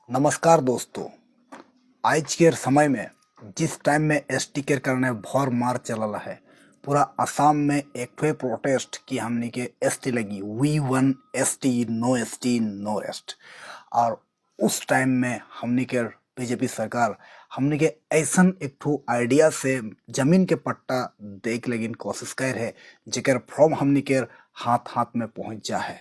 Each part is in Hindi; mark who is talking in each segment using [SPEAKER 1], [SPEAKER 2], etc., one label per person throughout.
[SPEAKER 1] नमस्कार दोस्तों। आज के समय में जिस टाइम में एसटी केयर करने भर मार चलल है, पूरा असम में एक ठो प्रोटेस्ट की हमनी के एसटी लगी, we one ST no rest. और उस टाइम में हमनी के बीजेपी सरकार हमनी के ऐसन एक ठो आइडिया से जमीन के पट्टा देख लेकिन कोशिश कर है, जेकर फॉर्म हमनी के हाथ हाथ में पहुंच जा है,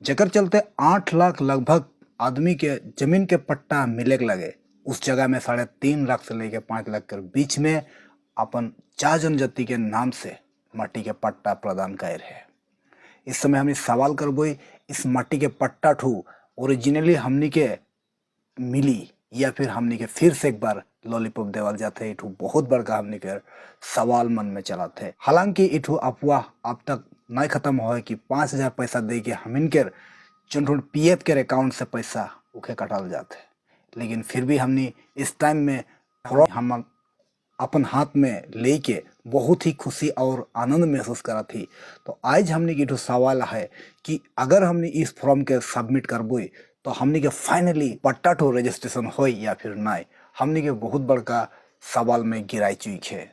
[SPEAKER 1] जेकर चलते 8 लाख लगभग आदमी के जमीन के पट्टा मिले के लगे। उस जगह में 3.5 लाख से लेके 5 लाख के बीच में अपन चा जनजाति के नाम से माटी के पट्टा प्रदान कर है। इस समय हम सवाल करबो, इस माटी के पट्टा ठू ओरिजिनली हमनी के मिली या फिर हमनी के फिर से एक बार लॉलीपॉप देवल जाते। इठू बहुत बड़का हमनी के सवाल मन में चला थे। हालांकि इठू अफवाह अब तक नहीं खत्म हो कि 5,000 पैसा दे के हम के जो पीएफ के अकाउंट से पैसा उखे कटाल जाते, लेकिन फिर भी हमनी इस टाइम में हम अपन हाथ में लेके बहुत ही खुशी और आनंद महसूस करा थी। तो आज हमने की सवाल है कि अगर हमने इस फॉर्म के सबमिट करबो तो हमने के फाइनली पट्टा ठो रजिस्ट्रेशन हो या फिर नहीं, हमने के बहुत बड़का सवाल में गिराई चुक है।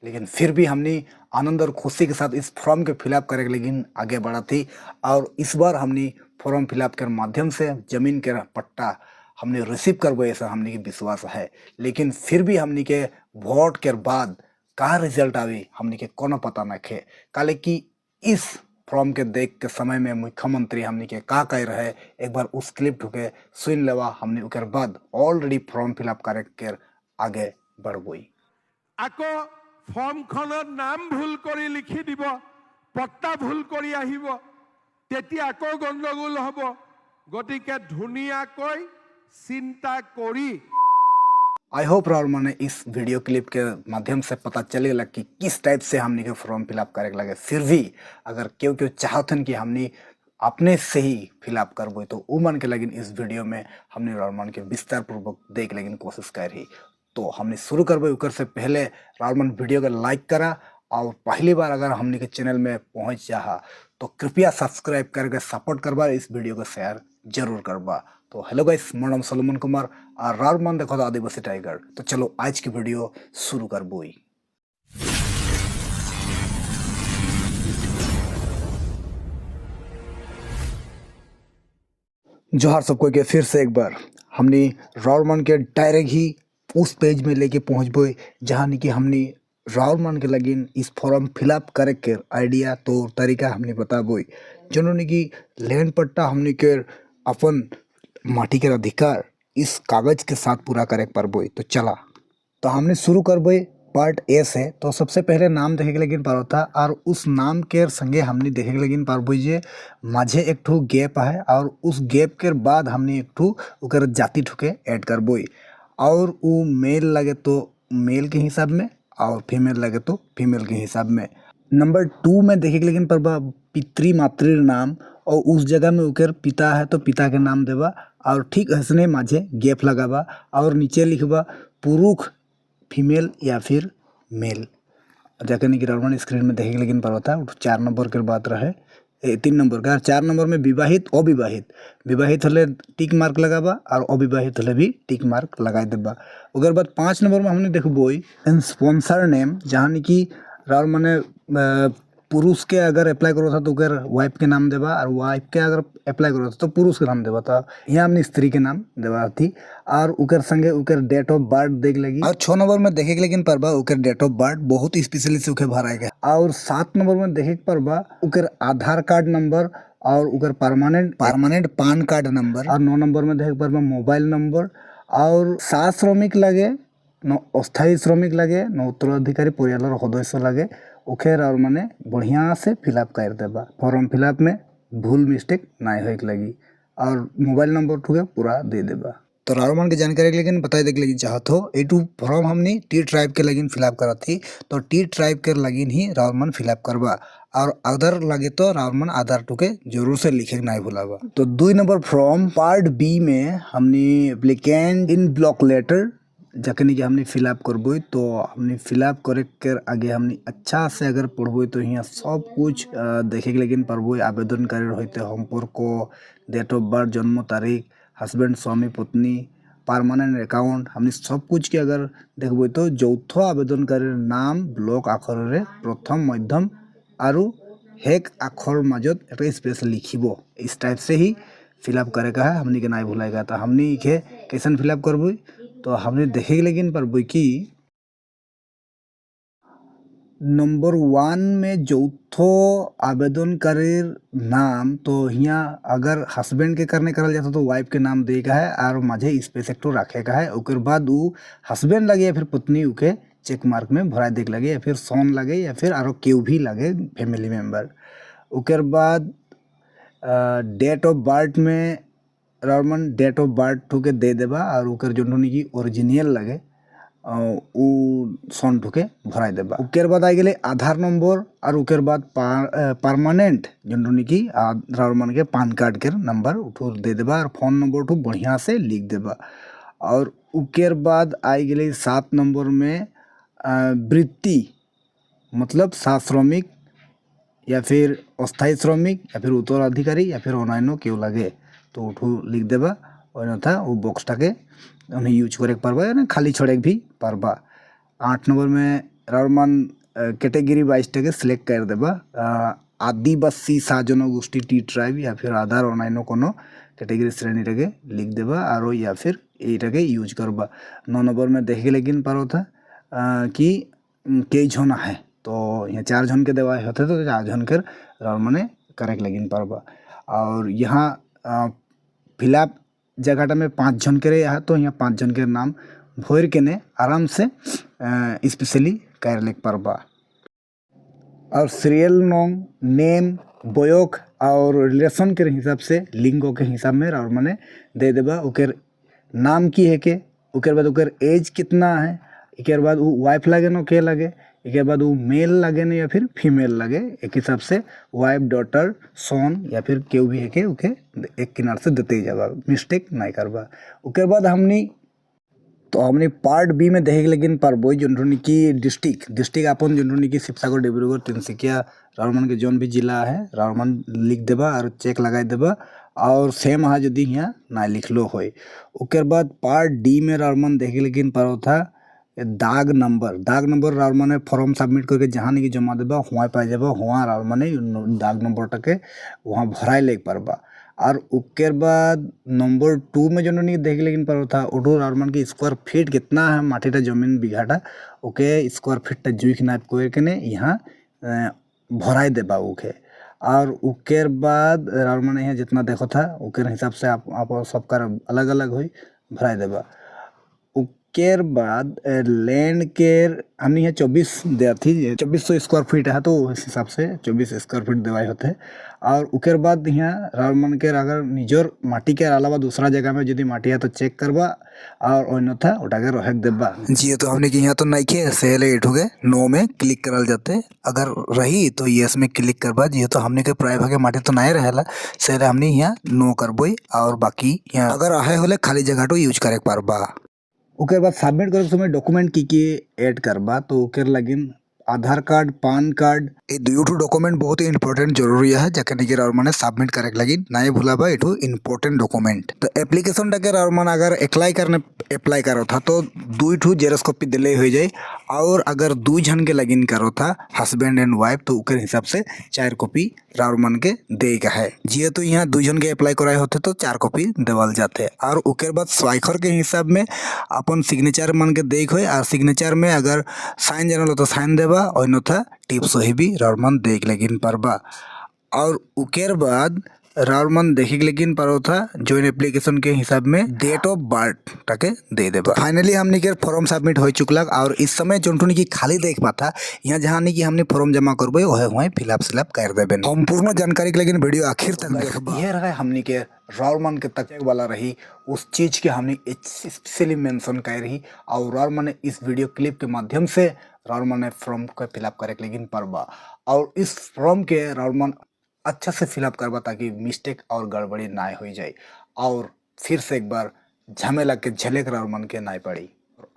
[SPEAKER 1] लेकिन फिर भी हमने आनंद और खुशी के साथ इस फॉर्म के फिलअप करे के लेकिन आगे बढ़ा थी। और इस बार हमने फॉर्म फिलअप के माध्यम से जमीन के पट्टा हमने रिसीव करबो ऐसा हमने के विश्वास है। लेकिन फिर भी हमने के वोट के बाद का रिजल्ट आवी हमने के कोनो पता न खे, काले कि इस फॉर्म के देख के समय में मुख्यमंत्री हमने के का कह रहे, एक बार उस क्लिप ठुके सुन लेवा। हमने उकर बाद ऑलरेडी फॉर्म फिलअप करे के आगे बढ़बोई।
[SPEAKER 2] आको फॉर्म खनर नाम भूल करी लिखि दिब, पट्टा भूल करी आहिब, तेती आको गंडगोल हब। गतिके धुनियाকৈ चिंता करी
[SPEAKER 1] आई होप राहुल मैंने इस वीडियो क्लिप के माध्यम से पता चलेगा कि किस टाइप से हमने के फॉर्म फिलअप करे लगे। फिर भी अगर क्यों क्यों चाहतन कि हमने अपने से ही फिलअप करबो तो वो मन के लगिन इस वीडियो में हमने राहुल मन के विस्तार पूर्वक देख लेकिन कोशिश कर रही। तो हमने शुरू करबो उकर से पहले राहुल मन वीडियो को लाइक करा, और पहली बार अगर हमने के चैनल में पहुंच जा तो कृपया सब्सक्राइब करके सपोर्ट करबा, इस वीडियो को शेयर जरूर करबा। तो हेलो गाइस, मेरा नाम सलमान कुमार और राहुल मन देखो आदिवासी टाइगर। तो चलो आज की वीडियो शुरू करबोई। जोहार सबको के फिर से एक बार हमने राहुल मन के डायरेक्ट ही उस पेज में लेके पहुंचबो जहाँ कि हमने राहुल मन के लगिन इस फॉर्म फिलअप करे के आइडिया तो तरीका हमने बताबो, जिन्होंने कि लैंड पट्टा हमने के अपन माटी के अधिकार इस कागज के साथ पूरा करे पारबो। तो चला, तो हमने शुरू करबो पार्ट ए से। तो सबसे पहले नाम देखे के लेकिन पारो था, और उस नाम के संगे हमने देखे के लेकिन पारबो जे माझे एक ठो गैप है, और उस गैप के बाद हमने एक ठो उकर जाति ठुके ऐड करबो, और वो मेल लगे तो मेल के हिसाब में और फीमेल लगे तो फीमेल के हिसाब में। नंबर 2 में देखे के लेकिन पारबा पितृ मातृ नाम, और उस जगह में उकर पिता है तो पिता के नाम देवा, और ठीक ऐसने माझे गैप लगावा, और नीचे लिखबा पुरुष फीमेल या फिर मेल। जैसे नहीं कि राउंड स्क्रीन में देखे लेकिन पर होता है 4 नंबर के बात रहे, 3 नंबर का 4 नंबर में विवाहित अविवाहित, विवाहित होले टिक मार्क लगाबा और अविवाहित होले भी टिक मार्क लगा देबा। उगर बाद 5 नंबर में हमने देखबो स्पॉन्सर नेम, जहाँ कि राउंड मैंने पुरुष के अगर अप्लाई करो था तो उकर वाइफ के नाम देवा, और वाइफ के अगर अप्लाई करो था तो पुरुष के नाम देवा था। यहाँ हमने स्त्री के नाम देवा थी, और उकर संगे उकर डेट ऑफ बर्थ देख लगी। और 6 नंबर में देखे के लेकिन परबा उकर डेट ऑफ बर्थ बहुत स्पेशली से उके भराएगा। और 7 नंबर में देखे के परबा उकर आधार कार्ड नंबर और उकर परमानेंट पान कार्ड नंबर। और 9 नंबर में देखे परबा मोबाइल नंबर, और 7 श्रमिक लगे, अस्थायी श्रमिक लगे, न उत्तराधिकारी परिवार सदस्य लगे। उखेर और मैंने बढ़िया से फिलअप कर देबा। फॉर्म फिलअप में भूल मिस्टेक नहीं होए लगी, और मोबाइल नंबर ठुके पूरा दे देबा। तो राहुल की जानकारी लेकिन बताई देख लेकिन चाहत हो टू फॉर्म हमने टी ट्राइब के लगिन फिलअप करा थी, तो टी ट्राइब के लगिन ही राहुल फिलअप करबा, और अदर लगे तो राहुल आधार टुके जरूर से लिखे नहीं भूलाबा। तो 2 नंबर फॉर्म पार्ट बी में हमने एप्लीकेंट इन ब्लॉक लेटर जखनी कि हमने फिलअप करबो, तो हमने फिलअप करे के आगे हमने अच्छा से अगर पढ़बो तो यहाँ सब कुछ देखे के लेकिन पढ़बो। आवेदन करे होते हम पर को डेट ऑफ बर्थ, जन्म तारीख, हस्बैंड स्वामी पत्नी परमानेंट अकाउंट हमने सब कुछ के अगर देखबो तो যৌথ आवेदनकारी नाम ब्लॉक आखर रे प्रथम मध्यम आरु हेक आखर मजत एक स्पेस लिखिबो इस टाइप से ही फिलअप करे का है हमने के नहीं भूलेगा। तो हमने के कैसे फिलअप करबो तो हमने देखे लेकिन पर कि नंबर 1 में যৌথ आवेदनकारीर नाम तो यहाँ अगर हस्बैंड के करने करल जाता तो वाइफ के नाम देगा है और माझे स्पेस एक रखेगा है। उकर बाद वो हस्बैंड लगे या फिर पत्नी उके चेक मार्क में भरा देख लगे या फिर सोन लगे या फिर आरो केव भी लगे फैमिली मेम्बर। उकर बाद डेट ऑफ बर्थ में रॉर्मन डेट ऑफ बर्थ ठुके दे देबा और उकर जो की ओरिजिनल लगे उ सन ठुके भराई देबा। उकेर बाद आई गेले आधार नंबर और उकेर बाद परमानेंट जो की रॉर्मन के पान कार्ड के नंबर उठू दे देबा और फोन नंबर उठू बढ़िया से लिख देबा। और उकेर बाद आई गेले 7 नंबर में वृत्ति मतलब सात श्रमिक या फिर अस्थायी श्रमिक या फिर उत्तराधिकारी या फिर अन्य क्यों लगे तो उठू लिख देबा अन्यथा वो बॉक्सटाके उन्हें यूज करे पारबा या खाली छोड़े भी पारबा। 8 नंबर में रॉर्मन कैटेगरी वाइज टाके सिलेक्ट कर देबा आदिवासी जनगोष्ठी टी ट्राइब या फिर आधार अन्य कोनो कैटेगरी श्रेणीटाके लिख देबा और या फिर यटाके यूज करबा। 9 नंबर में देखे लेकिन पारो था कि कई जन है तो यहाँ 4 जन के देवा होते तो 4 जन के रॉर्मने करेक्ट लगिन पारबा। और यहाँ फिलअप जगह में 5 जन के यहाँ तो यहाँ 5 जन के नाम भोर के ने आराम से स्पेशली कर लिख पारबा। और सीरियल नंग नेम बयोक और रिलेशन के हिसाब से लिंगों के हिसाब में और मैंने दे देबा। उकर नाम की है के उकर बाद उकर एज कितना है एक बाद वो वाइफ लगे न के लगे एक बाद वो मेल लगे न या फिर फीमेल लगे एक हिसाब से वाइफ डॉटर सोन या फिर केव भी है के उके एक किनार से देते ही जाबा मिस्टेक नहीं करबा। उके बाद हमने पार्ट बी में देखे लेकिन पारबो जोन की डिस्ट्रिक्ट अपन जोन की शिवसागर डिब्रूगढ़ तिनसुकिया रॉर्मन के जोन भी जिला है रॉर्मन लिख देबा और चेक लगाई देबा और सेम हाँ यदि यहाँ ना लिखलो होय। उके बाद पार्ट डी में रॉर्मन देखे लेकिन पारो था दाग नंबर रॉर्मन फॉर्म सबमिट करके जहाँ नहीं जमा देबा हुआ पाई जाबा हुआ रॉर्मन दाग नंबर टाके वहाँ भराई ले पारबा। और उकेर बाद नंबर 2 में जो नहीं देख लेकिन पर था उठो रॉर्मन की स्क्वायर फीट कितना है माटीटा जमीन बीघाटा ओके स्क्वायर फीट जुख नाप के ने यहाँ भराई देबा उके। और उकेर बाद रॉर्मन यहाँ जितना देखो था उकेर हिसाब से आप सबका अलग अलग हुई भराई देबा। उकेर बाद लैंड केयर हमने यहाँ 24 दिया थी 2400 स्क्वायर फीट है तो उस हिसाब से 24 स्क्वायर फीट दवाई होते। और उकेर बाद यहाँ रॉर्मन केयर अगर निजर माटी के अलावा दूसरा जगह में यदि माटी है तो चेक करबा और अन्यथा उठाके रख देबा। जी तो हमने कि यहाँ तो नहीं किए सेले इठोगे नो में क्लिक करल जाते अगर रही तो यस में क्लिक करबा। जी तो हमने के प्राय भागे माटी तो नहीं रहेला सेले हमने यहाँ नो करबो और बाकी यहाँ अगर आहे होले खाली जगह तो यूज करे पारबा। उके बाद सबमिट करे समय डॉक्यूमेंट की ऐड करबा तो उकेर लगिन आधार कार्ड पान कार्ड ये दुइठो डॉक्यूमेंट बहुत ही इंपॉर्टेंट जरूरी है जाके निके और माने सबमिट करे लगी नहीं भूलाबा एठो इंपॉर्टेंट डॉक्यूमेंट। तो एप्लीकेशन टाके और मान अगर अप्लाई करो था तो दुइठो जेरॉक्स कॉपी दिले हो जाए और अगर 2 जन के लगिन करो था हस्बैंड एंड वाइफ तो उकर हिसाब से 4 कॉपी रॉर्मन के देगा है। जी तो यहाँ 2 जन के अप्लाई कराए होते तो 4 कॉपी देवल जाते। और उके बाद स्वाइखर के हिसाब में अपन सिग्नेचर मन के देख हो और सिग्नेचर में अगर साइन जानल तो साइन देबा अन्यथा टिप सही भी रॉर्मन देख लेकिन पारबा। और उकेर बाद रॉर्मन देखे लेकिन पारो था जॉइन एप्लीकेशन के हिसाब में डेट ऑफ बर्थ टाके दे देबा। फाइनली हमने के फॉर्म सबमिट हो चुकला और इस समय जोन की खाली देख पाता यहाँ जहाँ नहीं कि हमने फॉर्म जमा करबे वही फिलअप कर देबे। संपूर्ण जानकारी के लेकिन वीडियो आखिर तक देखबा। ये रहा हमने के रॉर्मन के तक वाला रही उस चीज के हमने स्पेशली मेंशन कर रही और रॉर्मन इस वीडियो क्लिप के माध्यम से रॉर्मन ने फॉर्म को फिलअप करे लेकिन पारबा। और इस फॉर्म के रॉर्मन अच्छा से फिलअप करबा ताकि मिस्टेक और गड़बड़ी ना हो जाए और फिर से एक बार झमेला के झलेक रॉर्मन के ना पड़ी।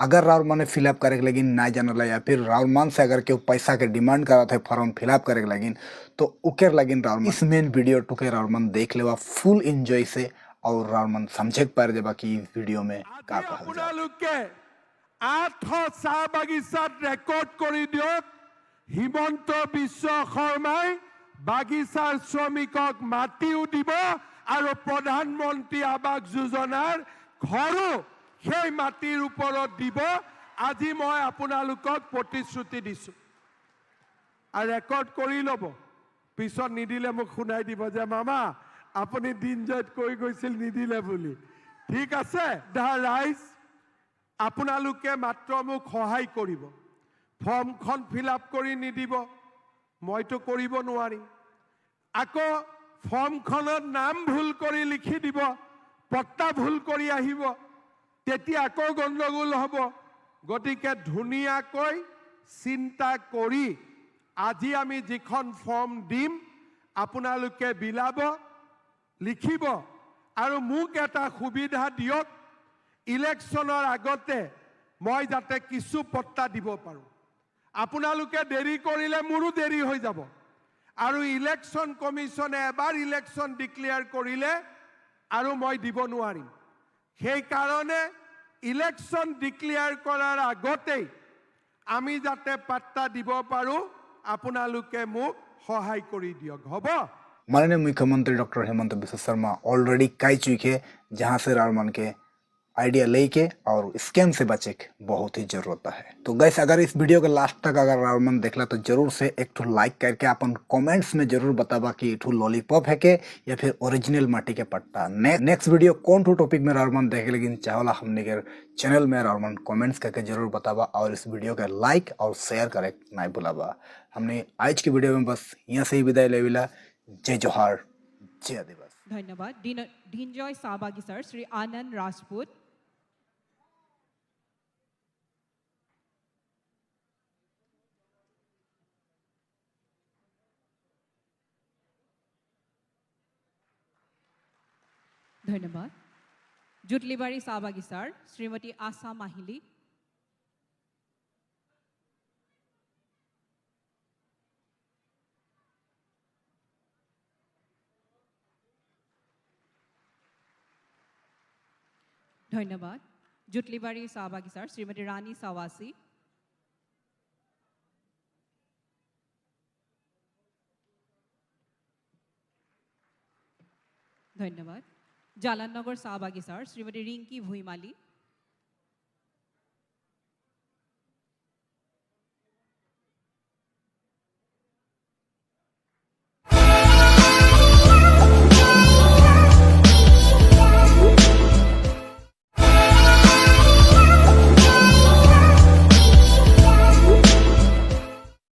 [SPEAKER 1] अगर रॉर्मन ने फिलअप करे लेकिन ना जानला या फिर रॉर्मन से अगर केहू पैसा के डिमांड करा थे फॉर्म फिलअप करे लगिन तो उकेर लगिन रॉर्मन इस मेन वीडियो टुके रॉर्मन देख लेवा फुल एंजॉय से और रावण समझे पार जे बाकी वीडियो में का
[SPEAKER 2] আজি
[SPEAKER 1] कहल जा।
[SPEAKER 2] আপোনালোকে 8 চাহ বাগিচাত ৰেকৰ্ড কৰি দিয়ক হিমন্ত বিশ্ব শৰ্মাই বাগিচাৰ শ্ৰমিকক মাটিও দিব আৰু প্ৰধানমন্ত্ৰী আৱাস যোজনাৰ ঘৰো সেই মাটিৰ ওপৰত দিব। আজি মই আপোনালোকক প্ৰতিশ্ৰুতি দিছোঁ আৰু ৰেকৰ্ড কৰি ল'ব। পিছত নিদিলে মোক শুনাই দিব যে মামা আপুনি দিনজয়ত কৈ গৈছিল নিদিলে বুলি। ঠিক আছে দা ৰাইজ, আপোনালোকে মাত্ৰ মোক সহায় কৰিব। ফৰ্মখন ফিল আপ কৰি নিদিব, মইতো কৰিব নোৱাৰিম। আকৌ ফৰ্মখনত নাম ভুল কৰি লিখি দিব, পট্টা ভুল কৰি আহিব, তেতিয়া আকৌ গণ্ডগোল হ'ব। গতিকে ধুনীয়াকৈ চিন্তা কৰি আজি আমি যিখন ফৰ্ম দিম আপোনালোকে বিলাব, লিখিব আৰু মোক এটা সুবিধা দিয়ক, ইলেকশ্যনৰ আগতে মই যাতে কিছু পট্টা দিব পাৰোঁ। আপোনালোকে দেৰি কৰিলে মোৰো দেৰি হৈ যাব আৰু ইলেকশ্যন কমিশ্যনে এবাৰ ইলেকশ্যন ডিক্লেয়াৰ কৰিলে আৰু মই দিব নোৱাৰিম। সেইকাৰণে ইলেকশ্যন ডিক্লেয়াৰ কৰাৰ আগতেই আমি যাতে পাট্টা দিব পাৰোঁ আপোনালোকে মোক সহায় কৰি দিয়ক, হ'ব?
[SPEAKER 1] माननीय मुख्यमंत्री डॉक्टर हेमंत बिस्वा शर्मा ऑलरेडी कह चुके हैं जहां से रावण के आइडिया लेके और स्कैम से बचे के बहुत ही जरूरत है। तो गैस अगर इस वीडियो के लास्ट तक अगर रावण देखला तो जरूर से एक ठो लाइक करके अपन कमेंट्स में जरूर बताबा कि ठो लॉलीपॉप है के या फिर ओरिजिनल माटी के पट्टा। नेक्स्ट वीडियो कौन ठो टॉपिक में रावण देखे लेकिन चाहला हमने के चैनल में रावण कमेंट्स करके जरूर बताबा और इस वीडियो के लाइक और शेयर करे नहीं भूलाबा। हमने आज की वीडियो में बस यहाँ से ही विदाई लेविला। जय जोहार, जय आदिवासी।
[SPEAKER 3] धन्यवाद। दिनजय চাহ বাগিচাৰ শ্ৰী আনন্দ ৰাজপুত। ধন্যবাদ। জুটলিবাৰী চাহ বাগিচাৰ শ্ৰীমতী আশা মাহিলী। ধন্যবাদ। জুটলিবাৰী চাহ বাগিচাৰ শ্ৰীমতী ৰাণী চাৱাচী। ধন্যবাদ। জালাননগৰ চাহ বাগিচাৰ শ্ৰীমতী ৰিংকি ভুইমালী।